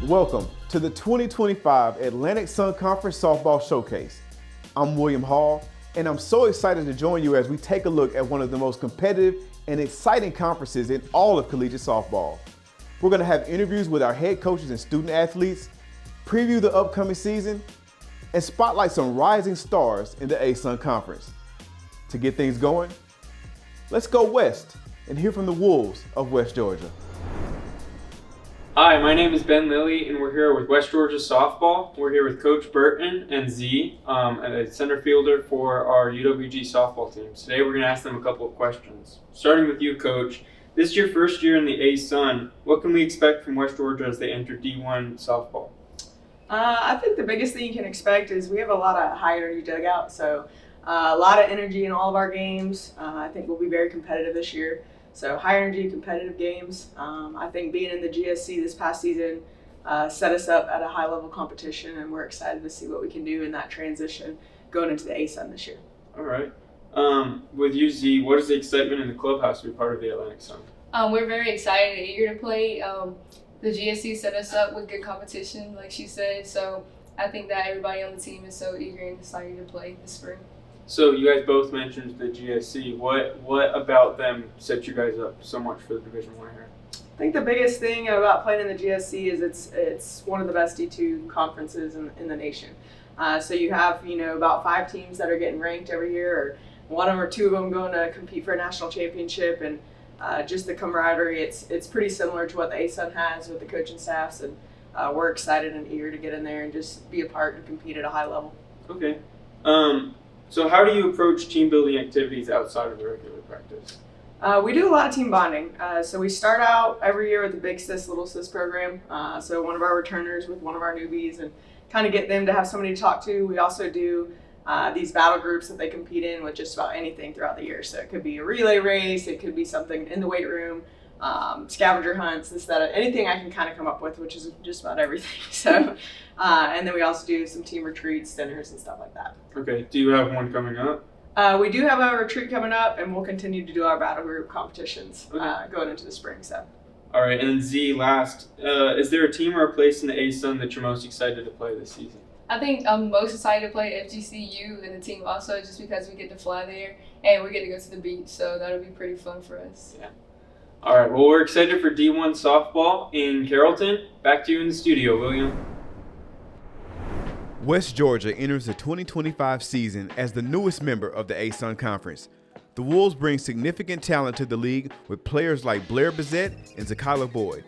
Welcome to the 2025 Atlantic Sun Conference Softball Showcase. I'm William Hall, and I'm so excited to join you as we take a look at one of the most competitive and exciting conferences in all of collegiate softball. We're going to have interviews with our head coaches and student athletes, preview the upcoming season, and spotlight some rising stars in the ASUN Conference. To get things going, let's go west and hear from the Wolves of West Georgia. Hi, my name is Ben Lilly, and we're here with West Georgia Softball. We're here with Coach Burton and Z, a center fielder for our UWG softball team. Today we're going to ask them a couple of questions. Starting with you, Coach. This is your first year in the ASUN. What can we expect from West Georgia as they enter D1 softball? I think the biggest thing you can expect is we have a lot of high energy dugout, so a lot of energy in all of our games. I think we'll be very competitive this year. So high energy, competitive games. I think being in the GSC this past season set us up at a high level competition, and we're excited to see what we can do in that transition going into the ASUN this year. All right. With you, Z, what is the excitement in the clubhouse to be part of the Atlantic Sun? We're very excited and eager to play. The GSC set us up with good competition, like she said, so I think that everybody on the team is so eager and excited to play this spring. So you guys both mentioned the GSC. What about them set you guys up so much for the Division I here? I think the biggest thing about playing in the GSC is it's one of the best D2 conferences in the nation. So you have about 5 teams that are getting ranked every year, or one or two of them going to compete for a national championship, and just the camaraderie. It's pretty similar to what the ASUN has with the coaching staffs, and we're excited and eager to get in there and just be a part and compete at a high level. Okay. So how do you approach team building activities outside of the regular practice? We do a lot of team bonding. So we start out every year with the Big Sis, Little Sis program. So one of our returners with one of our newbies, and kind of get them to have somebody to talk to. We also do these battle groups that they compete in with just about anything throughout the year. So it could be a relay race, it could be something in the weight room, scavenger hunts, this, that, anything I can kind of come up with, which is just about everything. So, and then we also do some team retreats, dinners, and stuff like that. Okay. Do you have one coming up? We do have a retreat coming up, and we'll continue to do our battle group competitions going into the spring. So. All right. And then Z, last, is there a team or a place in the ASUN that you're most excited to play this season? I think I'm most excited to play FGCU and the team also, just because we get to fly there and we get to go to the beach, so that'll be pretty fun for us. Yeah. All right. Well, we're excited for D1 softball in Carrollton. Back to you in the studio, William. West Georgia enters the 2025 season as the newest member of the ASUN Conference. The Wolves bring significant talent to the league with players like Blair Bissett and Zakila Boyd.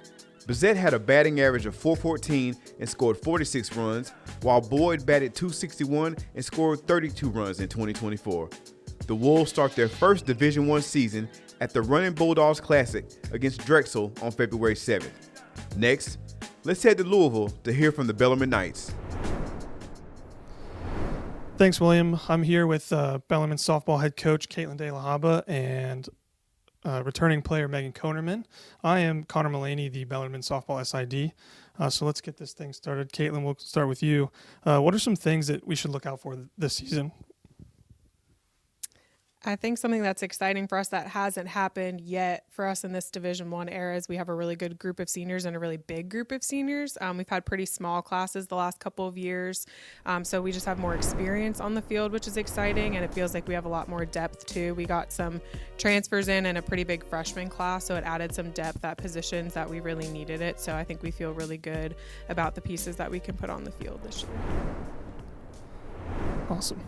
Bissett had a batting average of .414 and scored 46 runs, while Boyd batted .261 and scored 32 runs in 2024. The Wolves start their first Division I season at the Running Bulldogs Classic against Drexel on February 7th. Next, let's head to Louisville to hear from the Bellarmine Knights. Thanks, William. I'm here with Bellarmine softball head coach Caitlin De La Haba and returning player Megan Konerman. I am Connor Mullaney, the Bellarmine softball SID. So let's get this thing started. Caitlin, we'll start with you. What are some things that we should look out for this season? I think something that's exciting for us that hasn't happened yet for us in this Division I era is we have a really good group of seniors and a really big group of seniors. We've had pretty small classes the last couple of years, so we just have more experience on the field, which is exciting, and it feels like we have a lot more depth too. We got some transfers in and a pretty big freshman class, so it added some depth at positions that we really needed it. So I think we feel really good about the pieces that we can put on the field this year. Awesome.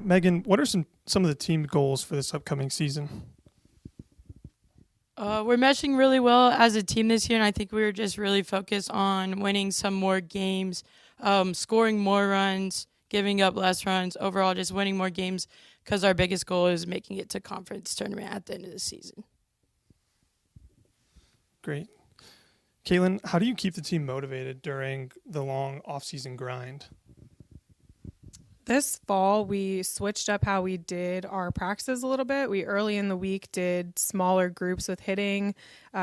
Megan, what are some of the team goals for this upcoming season? We're meshing really well as a team this year, and I think we're just really focused on winning some more games, scoring more runs, giving up less runs, overall just winning more games, because our biggest goal is making it to conference tournament at the end of the season. Great. Caitlin, how do you keep the team motivated during the long off-season grind? This fall, we switched up how we did our practices a little bit. We early in the week did smaller groups with hitting,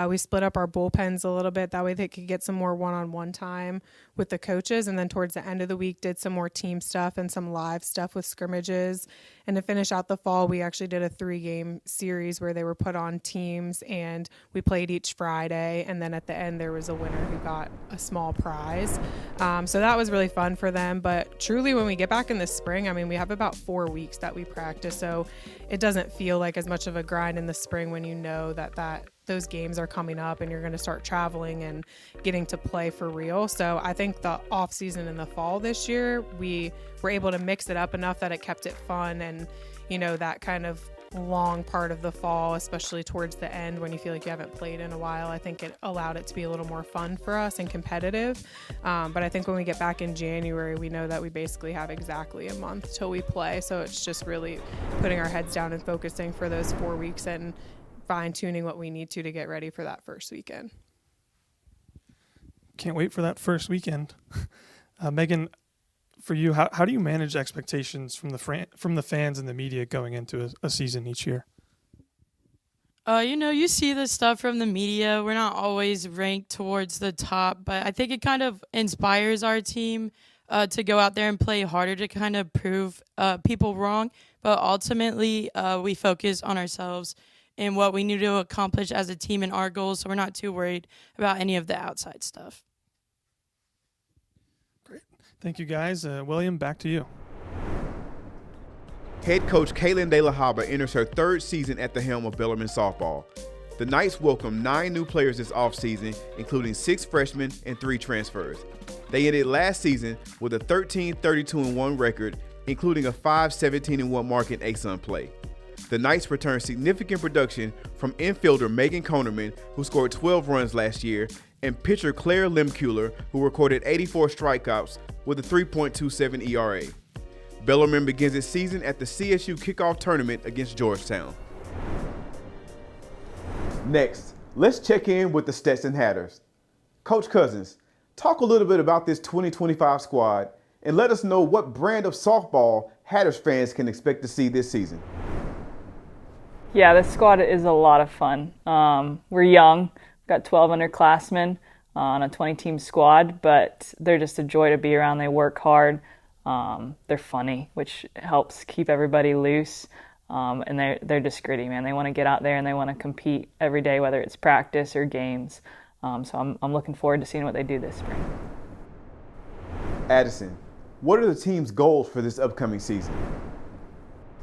We split up our bullpens a little bit. That way they could get some more one-on-one time with the coaches. And then towards the end of the week, did some more team stuff and some live stuff with scrimmages. And to finish out the fall, we actually did a 3-game series where they were put on teams and we played each Friday. And then at the end, there was a winner who got a small prize. So that was really fun for them. But truly, when we get back in the spring, I mean, we have about 4 weeks that we practice. So it doesn't feel like as much of a grind in the spring when you know that those games are coming up and you're going to start traveling and getting to play for real. So I think the off season in the fall this year, we were able to mix it up enough that it kept it fun. And, you know, that kind of long part of the fall, especially towards the end when you feel like you haven't played in a while, I think it allowed it to be a little more fun for us and competitive. But I think when we get back in January, we know that we basically have exactly a month till we play. So it's just really putting our heads down and focusing for those 4 weeks and fine-tuning what we need to get ready for that first weekend. Can't wait for that first weekend. Megan, for you, how do you manage expectations from the fans and the media going into a season each year? You see the stuff from the media. We're not always ranked towards the top, but I think it kind of inspires our team to go out there and play harder to kind of prove people wrong. But ultimately, we focus on ourselves and what we need to accomplish as a team and our goals, so we're not too worried about any of the outside stuff. Great. Thank you, guys. William, back to you. Head coach Caitlin De La Haba enters her 3rd season at the helm of Bellarmine softball. The Knights welcomed 9 new players this offseason, including 6 freshmen and 3 transfers. They ended last season with a 13-32-1 record, including a 5-17-1 mark in ASUN play. The Knights returned significant production from infielder Megan Konerman, who scored 12 runs last year, and pitcher Claire Lemkuehler, who recorded 84 strikeouts with a 3.27 ERA. Bellarmine begins its season at the CSU kickoff tournament against Georgetown. Next, let's check in with the Stetson Hatters. Coach Cousins, talk a little bit about this 2025 squad and let us know what brand of softball Hatters fans can expect to see this season. Yeah, this squad is a lot of fun. We're young, we've got 12 underclassmen on a 20-team squad, but they're just a joy to be around. They work hard. They're funny, which helps keep everybody loose. And they're just gritty, man. They want to get out there and they want to compete every day, whether it's practice or games. So I'm looking forward to seeing what they do this spring. Addison, what are the team's goals for this upcoming season?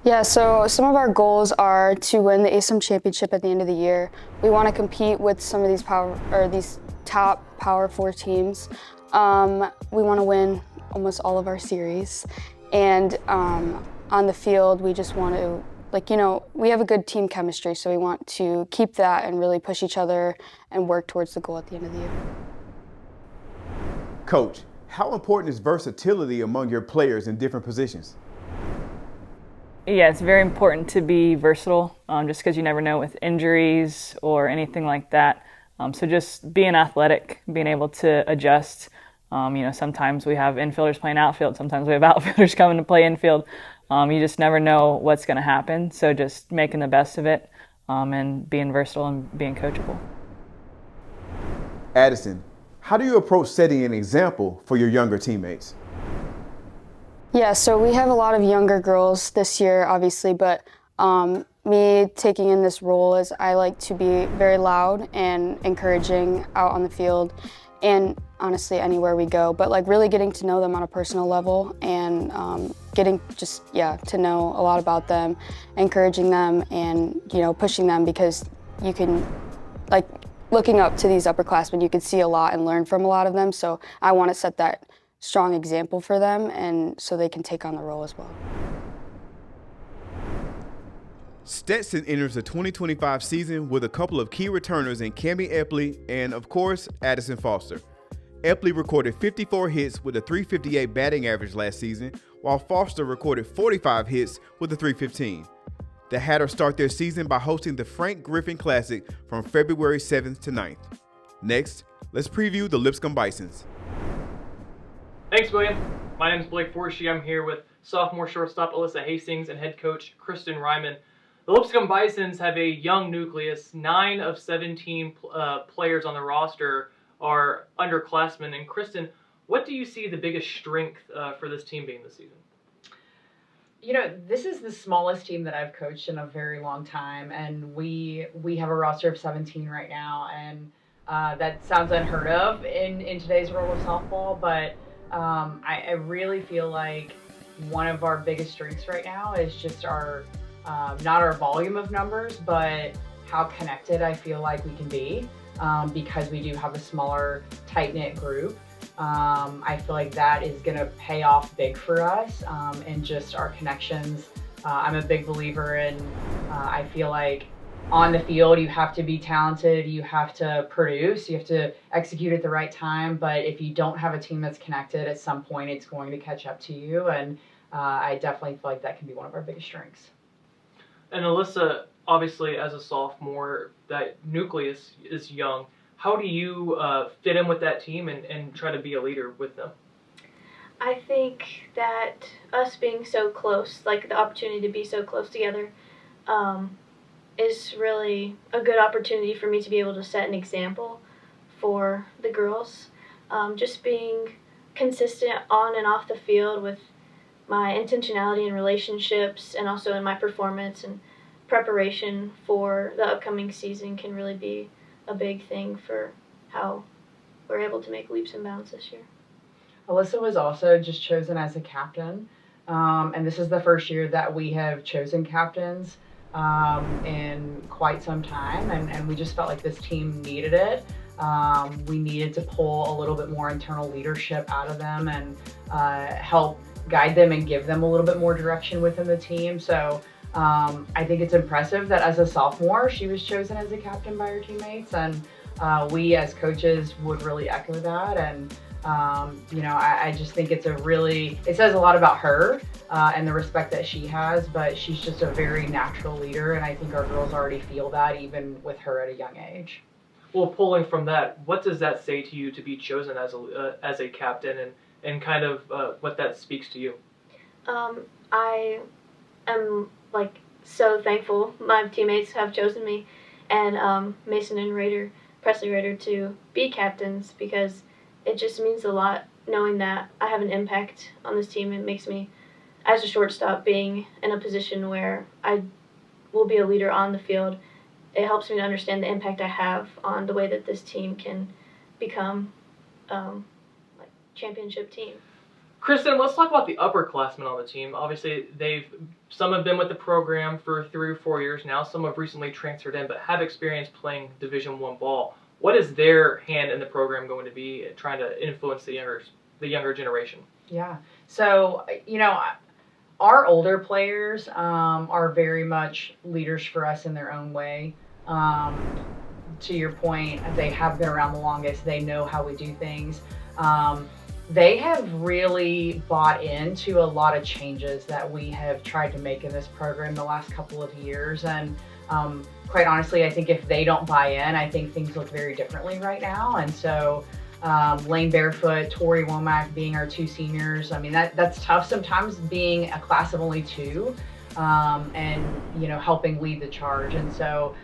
Yeah, so some of our goals are to win the ASUN championship at the end of the year. We want to compete with some of these top Power 4 teams. We want to win almost all of our series, and on the field, we just want to, we have a good team chemistry, so we want to keep that and really push each other and work towards the goal at the end of the year. Coach, how important is versatility among your players in different positions? Yeah, it's very important to be versatile, just because you never know with injuries or anything like that. So just being athletic, being able to adjust. Sometimes we have infielders playing outfield, sometimes we have outfielders coming to play infield. You just never know what's going to happen. So just making the best of it and being versatile and being coachable. Addison, how do you approach setting an example for your younger teammates? Yeah, so we have a lot of younger girls this year, obviously, but me taking in this role is I like to be very loud and encouraging out on the field and honestly anywhere we go, but really getting to know them on a personal level and getting to know a lot about them, encouraging them and pushing them, because you can, looking up to these upperclassmen, you can see a lot and learn from a lot of them, so I want to set that strong example for them and so they can take on the role as well. Stetson enters the 2025 season with a couple of key returners in Cammie Epley and, of course, Addison Foster. Epley recorded 54 hits with a .358 batting average last season, while Foster recorded 45 hits with a .315. The Hatters start their season by hosting the Frank Griffin Classic from February 7th to 9th. Next, let's preview the Lipscomb Bisons. Thanks, William. My name is Blake Forshee. I'm here with sophomore shortstop Alyssa Hastings and head coach Kristen Ryman. The Lipscomb Bisons have a young nucleus. 9 of 17 players on the roster are underclassmen. And Kristen, what do you see the biggest strength for this team being this season? You know, this is the smallest team that I've coached in a very long time, and we have a roster of 17 right now, and that sounds unheard of in today's world of softball, but I really feel like one of our biggest strengths right now is just our not our volume of numbers, but how connected I feel like we can be because we do have a smaller, tight-knit group. I feel like that is going to pay off big for us and just our connections. I'm a big believer in, I feel like on the field, you have to be talented, you have to produce, you have to execute at the right time. But if you don't have a team that's connected, at some point it's going to catch up to you. And I definitely feel like that can be one of our biggest strengths. And Alyssa, obviously as a sophomore, that nucleus is young. How do you fit in with that team and try to be a leader with them? I think that us being so close, like the opportunity to be so close together, is really a good opportunity for me to be able to set an example for the girls. Just being consistent on and off the field with my intentionality in relationships and also in my performance and preparation for the upcoming season can really be a big thing for how we're able to make leaps and bounds this year. Alyssa was also just chosen as a captain, and this is the first year that we have chosen captains in quite some time, and we just felt like this team needed it. We needed to pull a little bit more internal leadership out of them and help guide them and give them a little bit more direction within the team. So I think it's impressive that as a sophomore, she was chosen as a captain by her teammates, and we as coaches would really echo that. And you know, I just think it says a lot about her and the respect that she has, but she's just a very natural leader, and I think our girls already feel that even with her at a young age. Well, pulling from that, what does that say to you to be chosen as a captain and kind of what that speaks to you? I am so thankful my teammates have chosen me and Mason and Presley Rader to be captains, because it just means a lot knowing that I have an impact on this team. It makes me, as a shortstop, being in a position where I will be a leader on the field. It helps me to understand the impact I have on the way that this team can become championship team. Kristen, let's talk about the upperclassmen on the team. Obviously, some have been with the program for 3 or 4 years now. Some have recently transferred in, but have experience playing Division I ball. What is their hand in the program going to be trying to influence the younger generation? Yeah. So, you know, our older players are very much leaders for us in their own way. To your point, they have been around the longest. They know how we do things. They have really bought into a lot of changes that we have tried to make in this program the last couple of years. And quite honestly, I think if they don't buy in, I think things look very differently right now. And so Lane Barefoot, Tori Womack being our 2 seniors, I mean, that's tough sometimes being a class of only 2 and, you know, helping lead the charge. And so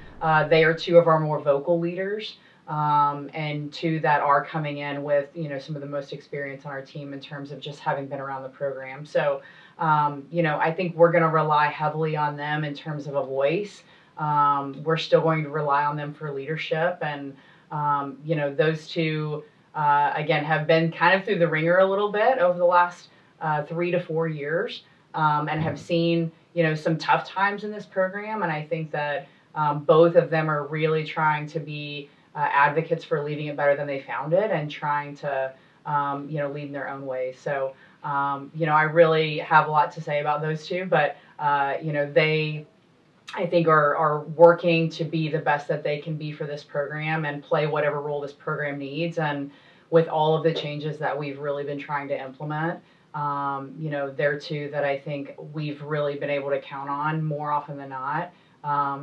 they are 2 of our more vocal leaders. And 2 that are coming in with, you know, some of the most experience on our team in terms of just having been around the program. So, you know, I think we're going to rely heavily on them in terms of a voice. We're still going to rely on them for leadership. And, you know, those 2, again, have been kind of through the ringer a little bit over the last 3 to 4 years and have seen, you know, some tough times in this program. And I think that both of them are really trying to be advocates for leaving it better than they found it and trying to, you know, lead in their own way. So, you know, I really have a lot to say about those 2, but, you know, they, I think, are working to be the best that they can be for this program and play whatever role this program needs. And with all of the changes that we've really been trying to implement, you know, they're 2 that I think we've really been able to count on more often than not.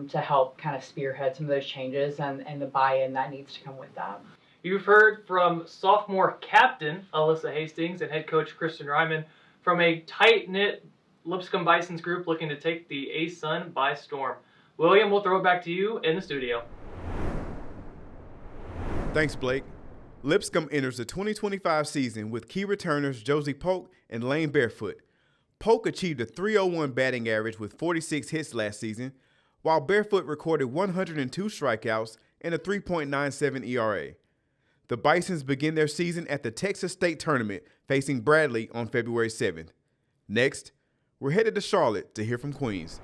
To help kind of spearhead some of those changes and the buy-in that needs to come with that. You've heard from sophomore captain Alyssa Hastings and head coach Kristen Ryman from a tight-knit Lipscomb Bisons group looking to take the ASUN by storm. William, we'll throw it back to you in the studio. Thanks, Blake. Lipscomb enters the 2025 season with key returners Josie Polk and Lane Barefoot. Polk achieved a .301 batting average with 46 hits last season, while Barefoot recorded 102 strikeouts and a 3.97 ERA. The Bisons begin their season at the Texas State Tournament, facing Bradley on February 7th. Next, we're headed to Charlotte to hear from Queens.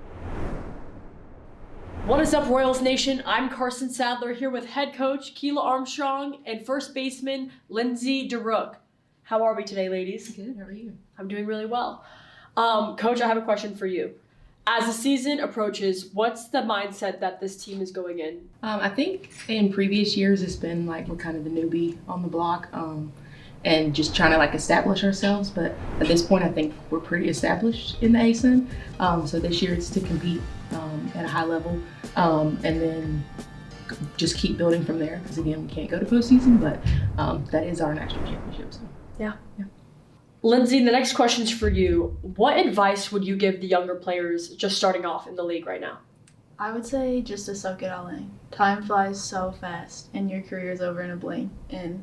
What is up, Royals Nation? I'm Carson Sadler here with head coach Keela Armstrong and first baseman Lindsay DeRook. How are we today, ladies? Good, how are you? I'm doing really well. Coach, I have a question for you. As the season approaches, what's the mindset that this team is going in? I think in previous years it's been like we're kind of the newbie on the block and just trying to like establish ourselves. But at this point, I think we're pretty established in the ASUN. So this year it's to compete at a high level and then just keep building from there. Because again, we can't go to postseason, but that is our national championship. So yeah. Lindsay, the next question's for you. What advice would you give the younger players just starting off in the league right now? I would say just to soak it all in. Time flies so fast and your career is over in a blink. And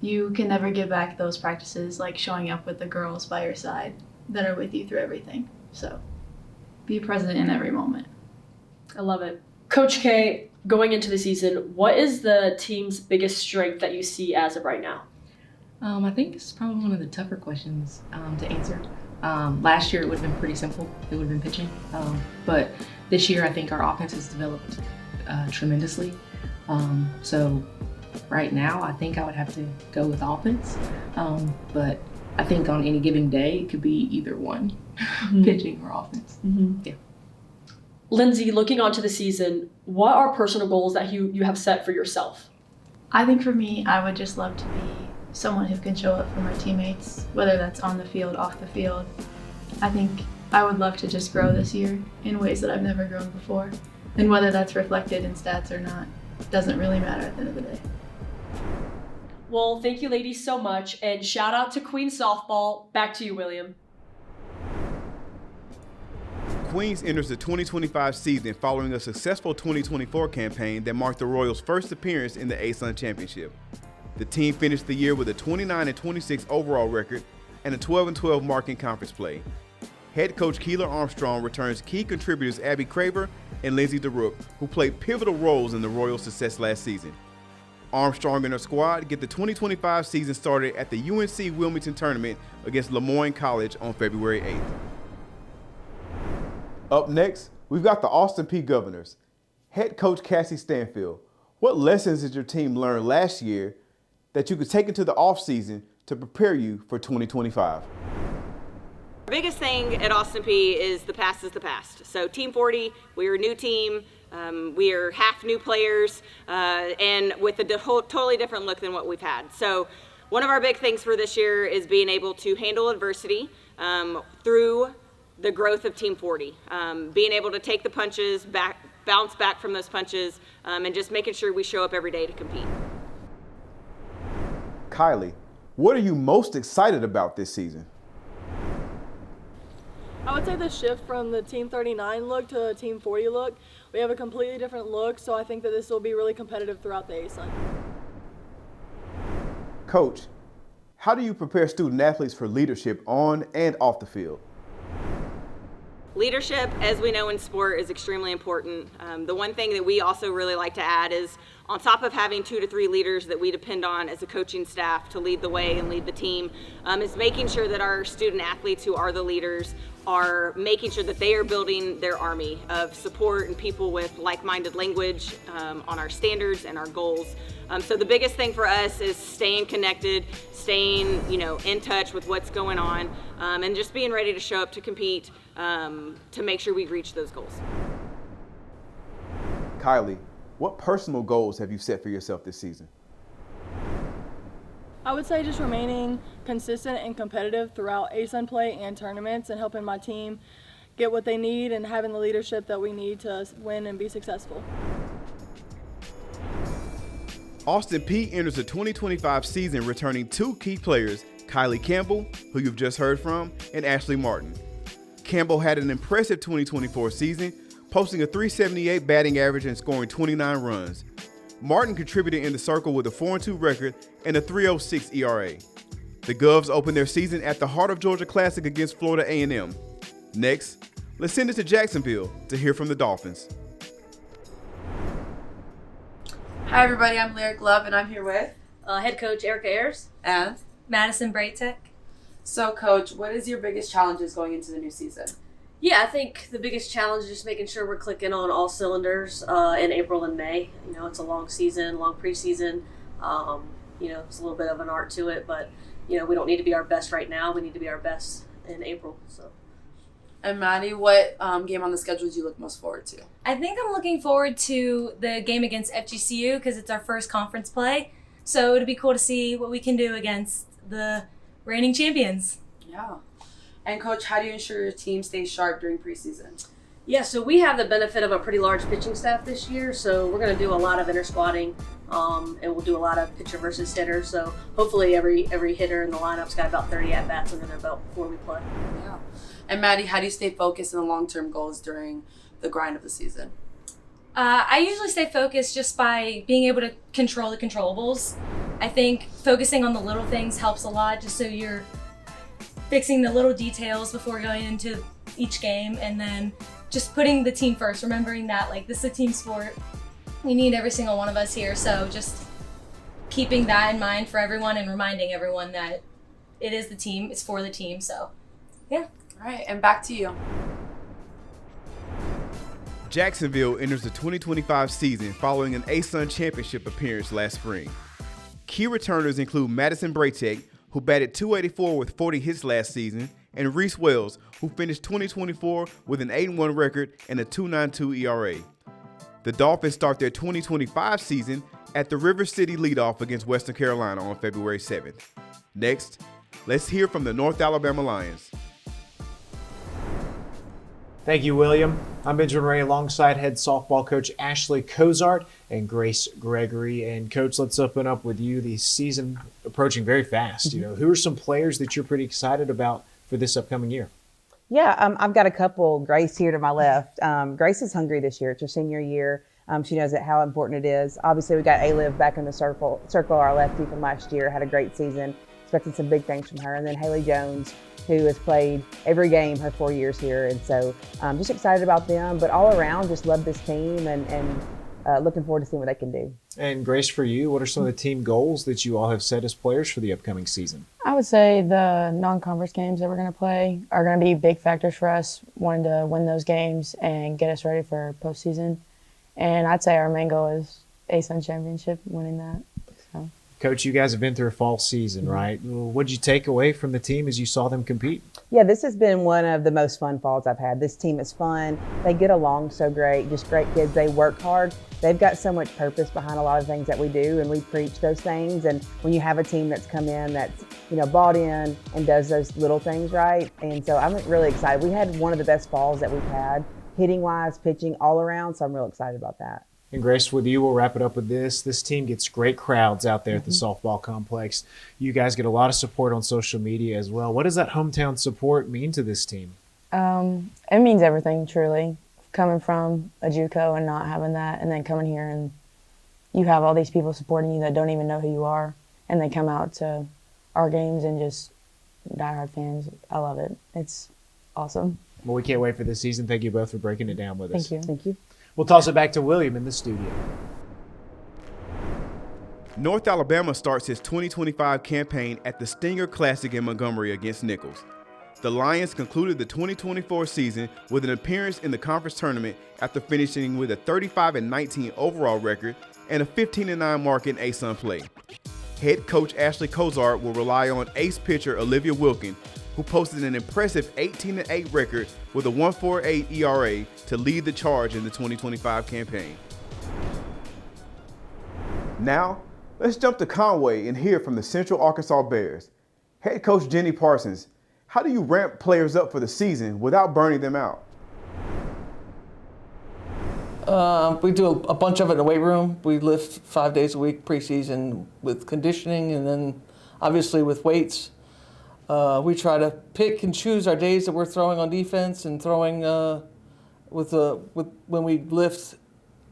you can never get back those practices like showing up with the girls by your side that are with you through everything. So be present in every moment. I love it. Coach K, going into the season, what is the team's biggest strength that you see as of right now? I think it's probably one of the tougher questions to answer. Last year it would have been pretty simple. It would have been pitching. But this year I think our offense has developed tremendously. So right now I think I would have to go with offense. But I think on any given day it could be either one, pitching or offense. Yeah. Lindsay, looking onto the season, what are personal goals that you have set for yourself? I think for me, I would just love to be someone who can show up for my teammates, whether that's on the field, off the field. I think I would love to just grow this year in ways that I've never grown before. And whether that's reflected in stats or not, doesn't really matter at the end of the day. Well, thank you ladies so much, and shout out to Queens Softball. Back to you, William. Queens enters the 2025 season following a successful 2024 campaign that marked the Royals' first appearance in the ASUN Championship. The team finished the year with a 29-26 overall record and a 12-12 mark in conference play. Head coach Keela Armstrong returns key contributors Abby Craver and Lindsay DeRook, who played pivotal roles in the Royals' success last season. Armstrong and her squad get the 2025 season started at the UNC Wilmington Tournament against Lemoyne College on February 8th. Up next, we've got the Austin Peay Governors. Head coach Cassie Stanfield, what lessons did your team learn last year that you could take into the offseason to prepare you for 2025? The biggest thing at Austin Peay is the past is the past. So Team 40, we're a new team. We are half new players and with a totally different look than what we've had. So one of our big things for this year is being able to handle adversity through the growth of Team 40. Being able to take the punches, bounce back from those punches, and just making sure we show up every day to compete. Kylie, what are you most excited about this season? I would say the shift from the Team 39 look to the Team 40 look. We have a completely different look, so I think that this will be really competitive throughout the ASUN. Coach, how do you prepare student athletes for leadership on and off the field? Leadership, as we know in sport, is extremely important. The one thing that we also really like to add is, on top of having 2 to 3 leaders that we depend on as a coaching staff to lead the way and lead the team, is making sure that our student athletes who are the leaders are making sure that they are building their army of support and people with like-minded language on our standards and our goals. So the biggest thing for us is staying connected, staying in touch with what's going on, and just being ready to show up to compete to make sure we reach those goals. Kylie, what personal goals have you set for yourself this season? I would say just remaining consistent and competitive throughout ASUN play and tournaments and helping my team get what they need and having the leadership that we need to win and be successful. Austin Peay enters the 2025 season returning 2 key players, Kylie Campbell, who you've just heard from, and Ashley Martin. Campbell had an impressive 2024 season, posting a .378 batting average and scoring 29 runs. Martin contributed in the circle with a 4-2 record and a .306 ERA. The Govs opened their season at the Heart of Georgia Classic against Florida A&M. Next, let's send it to Jacksonville to hear from the Dolphins. Hi everybody, I'm Lyric Love and I'm here with head coach Erica Ayers and Madison Braytek. So coach, what is your biggest challenges going into the new season? Yeah, I think the biggest challenge is just making sure we're clicking on all cylinders in April and May. You know, it's a long season, long preseason. You know, it's a little bit of an art to it, but you know, we don't need to be our best right now. We need to be our best in April. So. And Maddie, what game on the schedule do you look most forward to? I think I'm looking forward to the game against FGCU because it's our first conference play. So it'd be cool to see what we can do against the reigning champions. Yeah. And Coach, how do you ensure your team stays sharp during preseason? Yeah, so we have the benefit of a pretty large pitching staff this year, so we're going to do a lot of inter-squatting, and we'll do a lot of pitcher versus hitter. So hopefully every hitter in the lineup's got about 30 at-bats under their belt before we play. Yeah. And Maddie, how do you stay focused on the long-term goals during the grind of the season? I usually stay focused just by being able to control the controllables. I think focusing on the little things helps a lot, just so you're fixing the little details before going into each game, and then just putting the team first, remembering that like this is a team sport. We need every single one of us here, so just keeping that in mind for everyone and reminding everyone that it is the team, it's for the team, so yeah. All right, and back to you. Jacksonville enters the 2025 season following an ASUN championship appearance last spring. Key returners include Madison Braytek, who batted .284 with 40 hits last season, and Reese Wells, who finished 2024 with an 8-1 record and a .292 ERA. The Dolphins start their 2025 season at the River City leadoff against Western Carolina on February 7th. Next, let's hear from the North Alabama Lions. Thank you, William. I'm Benjamin Ray alongside head softball coach Ashley Cozart and Grace Gregory. And Coach, let's open up with you. The season approaching very fast. You know, who are some players that you're pretty excited about for this upcoming year? Yeah, I've got a couple. Grace here to my left. Grace is hungry this year. It's her senior year. She knows how important it is. Obviously, we got A-Liv back in the circle, our lefty from last year, had a great season. Expecting some big things from her. And then Haley Jones, who has played every game her 4 years here. And so I'm just excited about them. But all around, just love this team and looking forward to seeing what they can do. And Grace, for you, what are some of the team goals that you all have set as players for the upcoming season? I would say the non-conference games that we're going to play are going to be big factors for us, wanting to win those games and get us ready for postseason. And I'd say our main goal is ASUN championship, winning that. So. Coach, you guys have been through a fall season, right? What did you take away from the team as you saw them compete? Yeah, this has been one of the most fun falls I've had. This team is fun. They get along so great, just great kids. They work hard. They've got so much purpose behind a lot of things that we do, and we preach those things. And when you have a team that's come in that's, bought in and does those little things right. And so I'm really excited. We had one of the best falls that we've had, hitting-wise, pitching, all around. So I'm real excited about that. And Grace, with you, we'll wrap it up with this. This team gets great crowds out there at the softball complex. You guys get a lot of support on social media as well. What does that hometown support mean to this team? It means everything, truly. Coming from a JUCO and not having that, and then coming here and you have all these people supporting you that don't even know who you are, and they come out to our games and just diehard fans. I love it. It's awesome. Well, we can't wait for this season. Thank you both for breaking it down with us. Thank you. Thank you. We'll toss it back to William in the studio. North Alabama starts its 2025 campaign at the Stinger Classic in Montgomery against Nichols. The Lions concluded the 2024 season with an appearance in the conference tournament after finishing with a 35-19 overall record and a 15-9 mark in ASUN play. Head coach Ashley Cozart will rely on ace pitcher Olivia Wilkin, who posted an impressive 18-8 record with a 1.48 ERA to lead the charge in the 2025 campaign. Now, let's jump to Conway and hear from the Central Arkansas Bears. Head coach Jenny Parsons, how do you ramp players up for the season without burning them out? We do a bunch of it in the weight room. We lift 5 days a week preseason with conditioning, and then obviously with weights. We try to pick and choose our days that we're throwing on defense and throwing with when we lift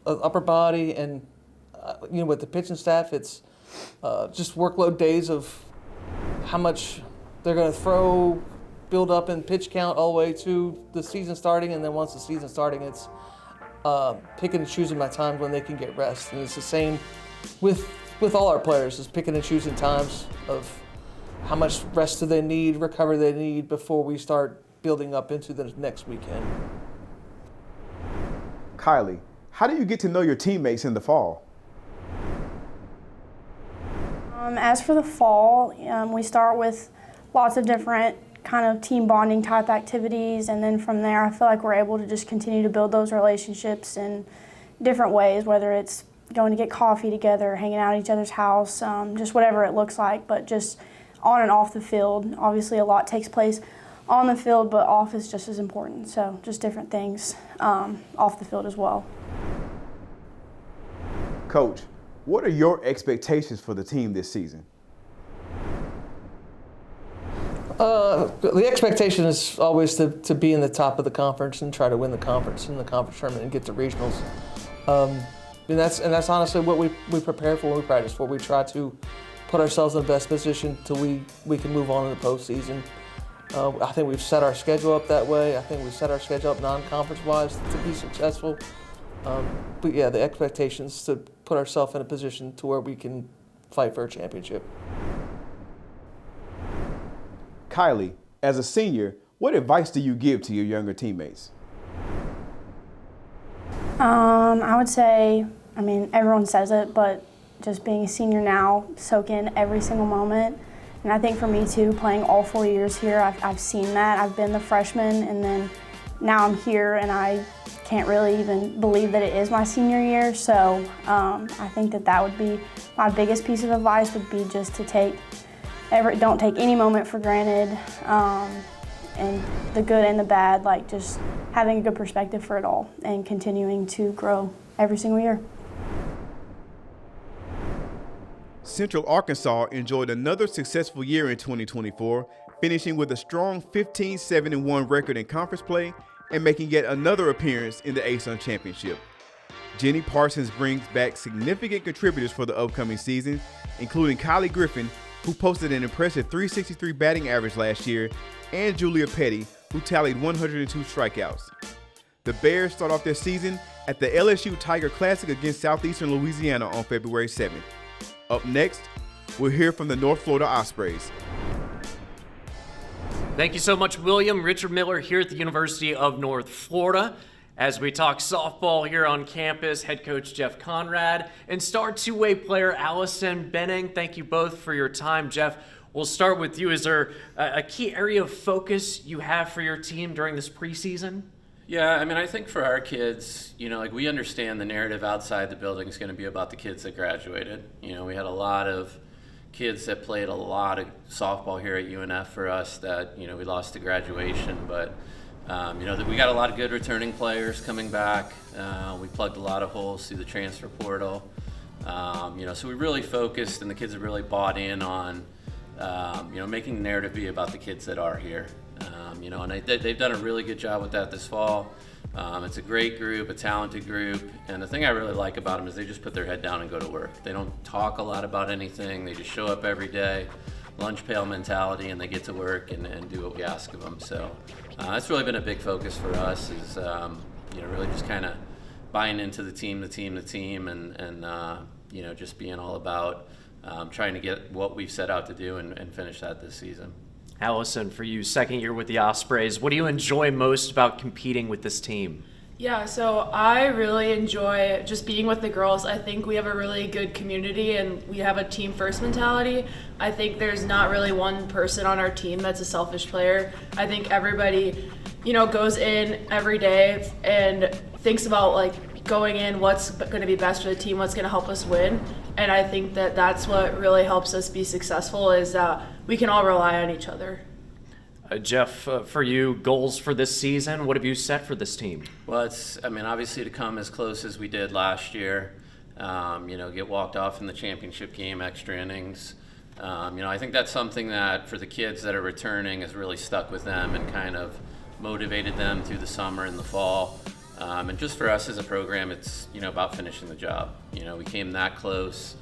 upper body and with the pitching staff, it's just workload days of how much they're going to throw, build up in pitch count all the way to the season starting, and then once the season's starting, it's picking and choosing my times when they can get rest. And it's the same with all our players, is picking and choosing times of how much rest do they need, recovery they need before we start building up into the next weekend. Kylie, how do you get to know your teammates in the fall? As for the fall, we start with lots of different kind of team bonding type activities, and then from there I feel like we're able to just continue to build those relationships in different ways, whether it's going to get coffee together, hanging out at each other's house, just whatever it looks like, but just on and off the field. Obviously a lot takes place on the field, but off is just as important, so just different things off the field as well. Coach, what are your expectations for the team this season? The expectation is always to be in the top of the conference and try to win the conference in the conference tournament and get to regionals. And that's honestly what we prepare for, we practice for. We try to put ourselves in the best position till we can move on in the postseason. I think we've set our schedule up that way. I think we've set our schedule up non-conference wise to be successful. But yeah, the expectation is to put ourselves in a position to where we can fight for a championship. Kylie, as a senior, what advice do you give to your younger teammates? I would say, everyone says it, but just being a senior now, soak in every single moment. And I think for me too, playing all 4 years here, I've seen that. I've been the freshman, and then now I'm here, and I can't really even believe that it is my senior year. So I think that would be my biggest piece of advice, would be just to don't take any moment for granted, and the good and the bad, like just having a good perspective for it all and continuing to grow every single year. Central Arkansas enjoyed another successful year in 2024, finishing with a strong 15-7-1 record in conference play and making yet another appearance in the ASUN Championship. Jenny Parsons brings back significant contributors for the upcoming season, including Kylie Griffin, who posted an impressive .363 batting average last year, and Julia Petty, who tallied 102 strikeouts. The Bears start off their season at the LSU Tiger Classic against Southeastern Louisiana on February 7th. Up next, we'll hear from the North Florida Ospreys. Thank you so much, William. Richard Miller here at the University of North Florida. As we talk softball here on campus, head coach Jeff Conrad and star two-way player Allison Benning. Thank you both for your time. Jeff, we'll start with you. Is there a key area of focus you have for your team during this preseason? Yeah, I think for our kids, we understand the narrative outside the building is going to be about the kids that graduated. We had a lot of kids that played a lot of softball here at UNF for us that, we lost to graduation, but that we got a lot of good returning players coming back. We plugged a lot of holes through the transfer portal. So we really focused, and the kids have really bought in on, making the narrative be about the kids that are here. And they've done a really good job with that this fall. It's a great group, a talented group, and the thing I really like about them is they just put their head down and go to work. They don't talk a lot about anything. They just show up every day, lunch pail mentality, and they get to work and do what we ask of them. So that's really been a big focus for us, is really just kind of buying into the team, and just being all about trying to get what we've set out to do and finish that this season. Allison, for you, second year with the Ospreys, what do you enjoy most about competing with this team? Yeah, so I really enjoy just being with the girls. I think we have a really good community and we have a team first mentality. I think there's not really one person on our team that's a selfish player. I think everybody, goes in every day and thinks about going in, what's going to be best for the team, what's going to help us win. And I think that that's what really helps us be successful, is that we can all rely on each other. Jeff, for you, goals for this season, what have you set for this team? Well, it's, obviously to come as close as we did last year, get walked off in the championship game, extra innings. I think that's something that for the kids that are returning has really stuck with them and kind of motivated them through the summer and the fall. And just for us as a program, it's, about finishing the job. We came that close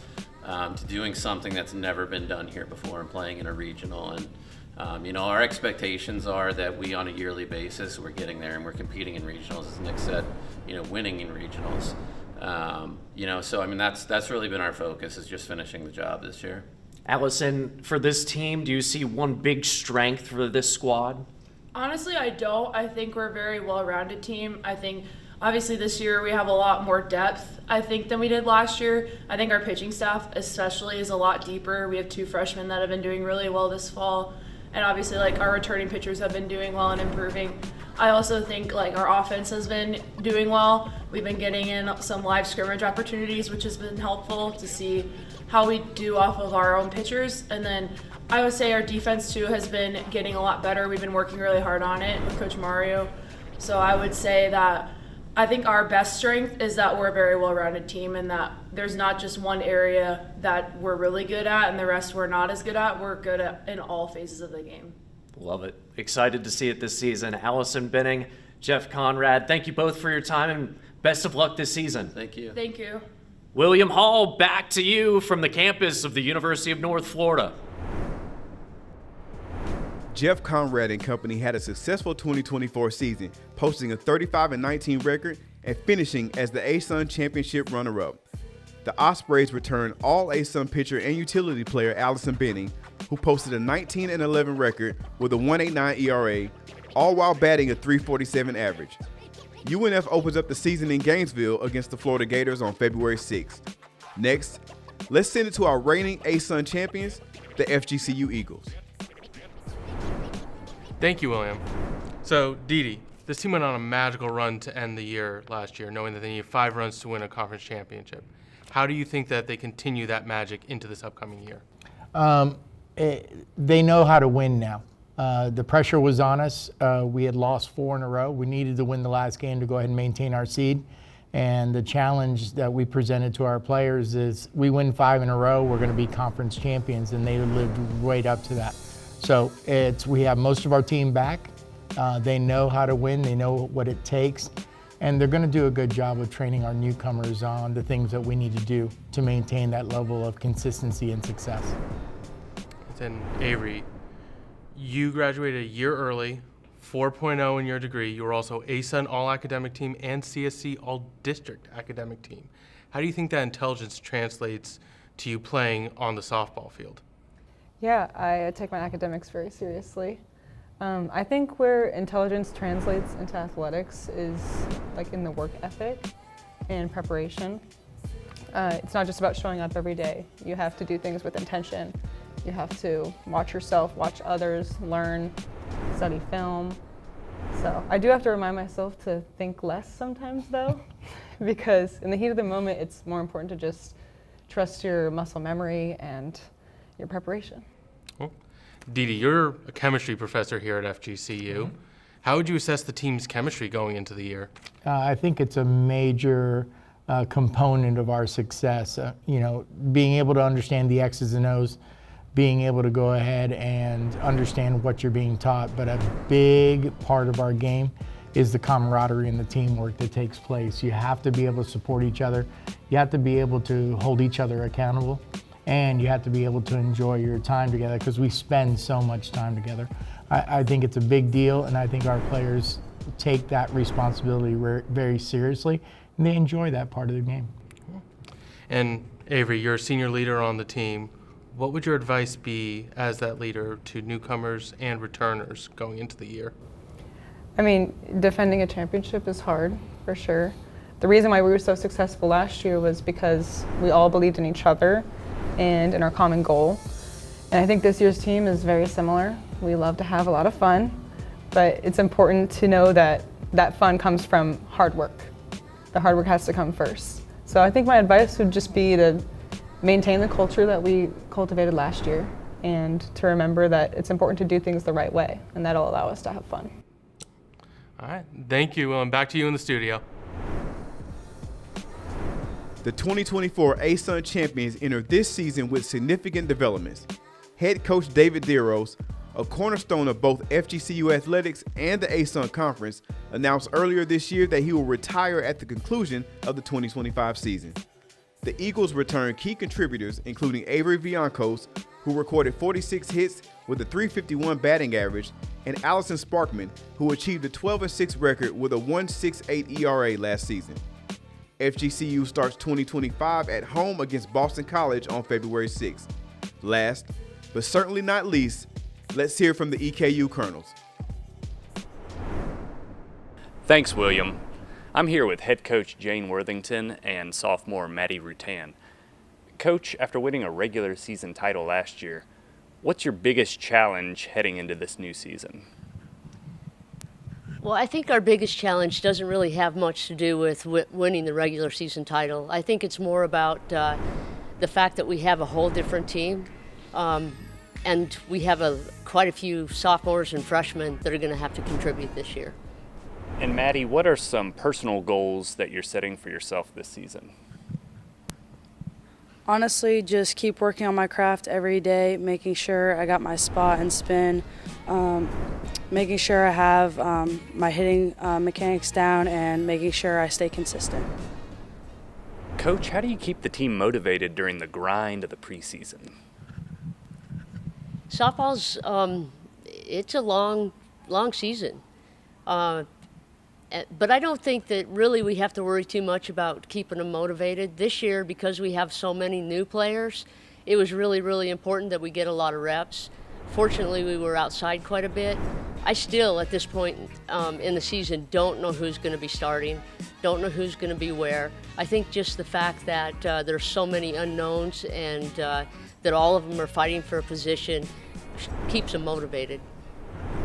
to doing something that's never been done here before and playing in a regional. And, our expectations are that we, on a yearly basis, we're getting there and we're competing in regionals, as Nick said, winning in regionals. So, that's really been our focus, is just finishing the job this year. Allison, for this team, do you see one big strength for this squad? Honestly, I don't. I think we're a very well-rounded team. I think obviously this year we have a lot more depth, I think, than we did last year. I think our pitching staff especially is a lot deeper. We have 2 freshmen that have been doing really well this fall. And obviously, our returning pitchers have been doing well and improving. I also think, our offense has been doing well. We've been getting in some live scrimmage opportunities, which has been helpful to see how we do off of our own pitchers. And then I would say our defense, too, has been getting a lot better. We've been working really hard on it with Coach Mario. So I would say that I think our best strength is that we're a very well-rounded team and that there's not just one area that we're really good at and the rest we're not as good at. We're good at in all phases of the game. Love it. Excited to see it this season. Allison Benning, Jeff Conrad, thank you both for your time and best of luck this season. Thank you. Thank you. William Hall, back to you from the campus of the University of North Florida. Jeff Conrad and company had a successful 2024 season, posting a 35-19 record and finishing as the ASUN Championship runner-up. The Ospreys returned all ASUN pitcher and utility player Allison Benning, who posted a 19-11 record with a 1.89 ERA, all while batting a .347 average. UNF opens up the season in Gainesville against the Florida Gators on February 6th. Next, let's send it to our reigning ASUN champions, the FGCU Eagles. Thank you, William. So, Didi, this team went on a magical run to end the year last year, knowing that they needed 5 runs to win a conference championship. How do you think that they continue that magic into this upcoming year? They know how to win now. The pressure was on us. We had lost 4 in a row. We needed to win the last game to go ahead and maintain our seed. And the challenge that we presented to our players is we win 5 in a row, we're going to be conference champions, and they lived right up to that. So we have most of our team back. They know how to win. They know what it takes. And they're going to do a good job of training our newcomers on the things that we need to do to maintain that level of consistency and success. Then Avery, you graduated a year early, 4.0 in your degree. You were also ASUN All-Academic Team and CSC All-District Academic Team. How do you think that intelligence translates to you playing on the softball field? Yeah, I take my academics very seriously. I think where intelligence translates into athletics is in the work ethic and preparation. It's not just about showing up every day. You have to do things with intention. You have to watch yourself, watch others, learn, study film. So I do have to remind myself to think less sometimes though, because in the heat of the moment, it's more important to just trust your muscle memory and your preparation. Cool. Didi, you're a chemistry professor here at FGCU. Mm-hmm. How would you assess the team's chemistry going into the year? I think it's a major component of our success. Being able to understand the X's and O's, being able to go ahead and understand what you're being taught. But a big part of our game is the camaraderie and the teamwork that takes place. You have to be able to support each other. You have to be able to hold each other accountable. And you have to be able to enjoy your time together because we spend so much time together. I think it's a big deal, and I think our players take that responsibility very seriously, and they enjoy that part of the game. And Avery, you're a senior leader on the team. What would your advice be as that leader to newcomers and returners going into the year? I mean, defending a championship is hard, for sure. The reason why we were so successful last year was because we all believed in each other and in our common goal. And I think this year's team is very similar. We love to have a lot of fun, but it's important to know that that fun comes from hard work. The hard work has to come first. So I think my advice would just be to maintain the culture that we cultivated last year and to remember that it's important to do things the right way, and that'll allow us to have fun. All right, thank you, Will, and back to you in the studio. The 2024 ASUN champions enter this season with significant developments. Head coach David Deros, a cornerstone of both FGCU athletics and the ASUN Conference, announced earlier this year that he will retire at the conclusion of the 2025 season. The Eagles returned key contributors, including Avery Viancos, who recorded 46 hits with a .351 batting average, and Allison Sparkman, who achieved a 12-6 record with a 1.68 ERA last season. FGCU starts 2025 at home against Boston College on February 6th. Last, but certainly not least, let's hear from the EKU Colonels. Thanks, William. I'm here with head coach Jane Worthington and sophomore Maddie Rutan. Coach, after winning a regular season title last year, what's your biggest challenge heading into this new season? Well, I think our biggest challenge doesn't really have much to do with winning the regular season title. I think it's more about the fact that we have a whole different team, and we have quite a few sophomores and freshmen that are going to have to contribute this year. And Maddie, what are some personal goals that you're setting for yourself this season? Honestly, just keep working on my craft every day, making sure I got my spot and spin, making sure I have my hitting mechanics down, and making sure I stay consistent. Coach, how do you keep the team motivated during the grind of the preseason? Softball's, it's a long season. But I don't think that really we have to worry too much about keeping them motivated. This year, because we have so many new players, it was really, really important that we get a lot of reps. Fortunately, we were outside quite a bit. I still, at this point in the season, don't know who's going to be starting, don't know who's going to be where. I think just the fact that there's so many unknowns and that all of them are fighting for a position keeps them motivated.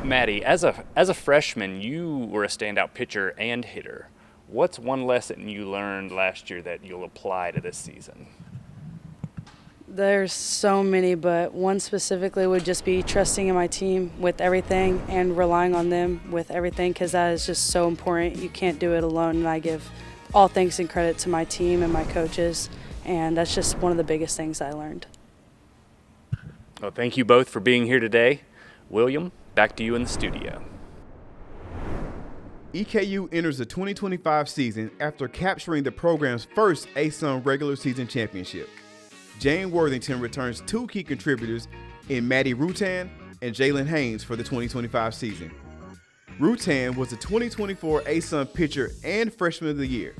Maddie, as a freshman, you were a standout pitcher and hitter. What's one lesson you learned last year that you'll apply to this season? There's so many, but one specifically would just be trusting in my team with everything and relying on them with everything, because that is just so important. You can't do it alone, and I give all thanks and credit to my team and my coaches, and that's just one of the biggest things I learned. Well, thank you both for being here today. William, back to you in the studio. EKU enters the 2025 season after capturing the program's first ASUN regular season championship. Jane Worthington returns two key contributors in Maddie Rutan and Jalen Haynes for the 2025 season. Rutan was the 2024 ASUN Pitcher and Freshman of the Year.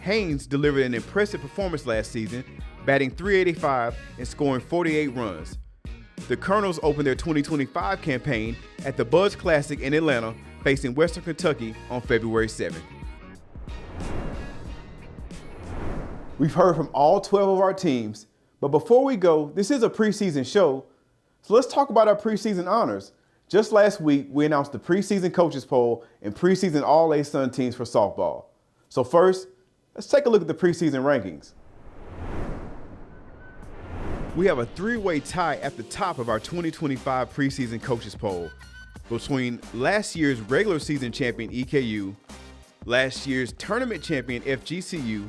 Haynes delivered an impressive performance last season, batting .385 and scoring 48 runs. The Colonels opened their 2025 campaign at the Buzz Classic in Atlanta, facing Western Kentucky on February 7th. We've heard from all 12 of our teams, but before we go, this is a preseason show, so let's talk about our preseason honors. Just last week, we announced the preseason coaches poll and preseason All-ASUN teams for softball. So first, let's take a look at the preseason rankings. We have a three-way tie at the top of our 2025 preseason coaches poll between last year's regular season champion EKU, last year's tournament champion FGCU,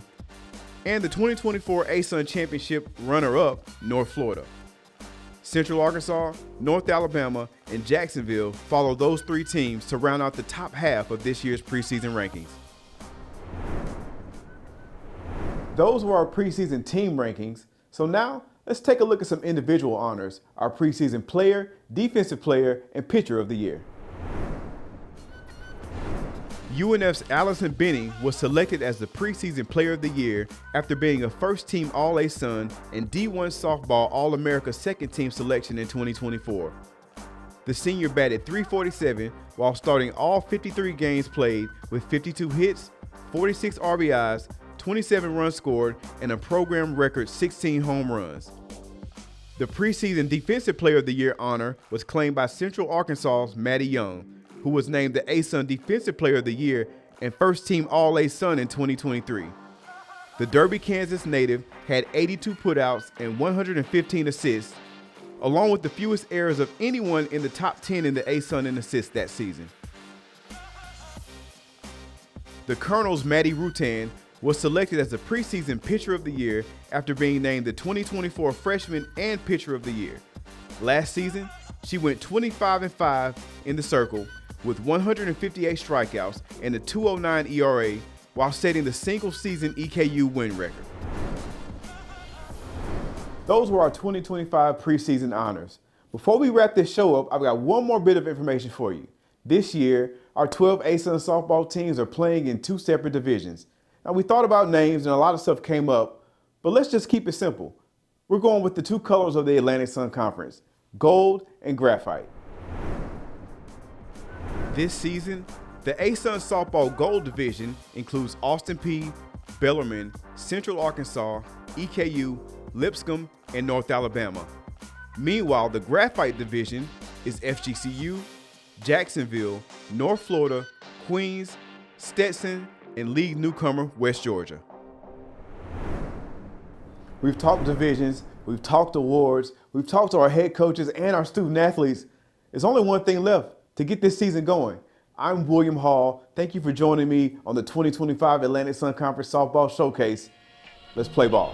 and the 2024 ASUN Championship runner-up North Florida. Central Arkansas, North Alabama, and Jacksonville follow those three teams to round out the top half of this year's preseason rankings. Those were our preseason team rankings, so now let's take a look at some individual honors, our preseason player, defensive player, and pitcher of the year. UNF's Allison Benning was selected as the preseason player of the year after being a first-team All-ASUN and D1 softball All-America second-team selection in 2024. The senior batted .347 while starting all 53 games played with 52 hits, 46 RBIs, 27 runs scored, and a program record 16 home runs. The preseason Defensive Player of the Year honor was claimed by Central Arkansas's Maddie Young, who was named the ASUN Defensive Player of the Year and first-team All-ASUN in 2023. The Derby, Kansas native had 82 putouts and 115 assists, along with the fewest errors of anyone in the top 10 in the ASUN in assists that season. The Colonel's Maddie Rutan was selected as the preseason Pitcher of the Year after being named the 2024 Freshman and Pitcher of the Year. Last season, She went 25-5 in the circle with 158 strikeouts and a 2.09 ERA while setting the single-season EKU win record. Those were our 2025 preseason honors. Before we wrap this show up, I've got one more bit of information for you. This year, our 12 ASUN softball teams are playing in 2 separate divisions. Now, we thought about names and a lot of stuff came up, but let's just keep it simple. We're going with the 2 colors of the Atlantic Sun Conference, gold and graphite. This season, the ASUN Softball Gold Division includes Austin Peay, Bellarmine, Central Arkansas, EKU, Lipscomb, and North Alabama. Meanwhile, the Graphite Division is FGCU, Jacksonville, North Florida, Queens, Stetson, and league newcomer West Georgia. We've talked divisions, we've talked awards, we've talked to our head coaches and our student athletes. There's only one thing left to get this season going. I'm William Hall. Thank you for joining me on the 2025 Atlantic Sun Conference Softball Showcase. Let's play ball.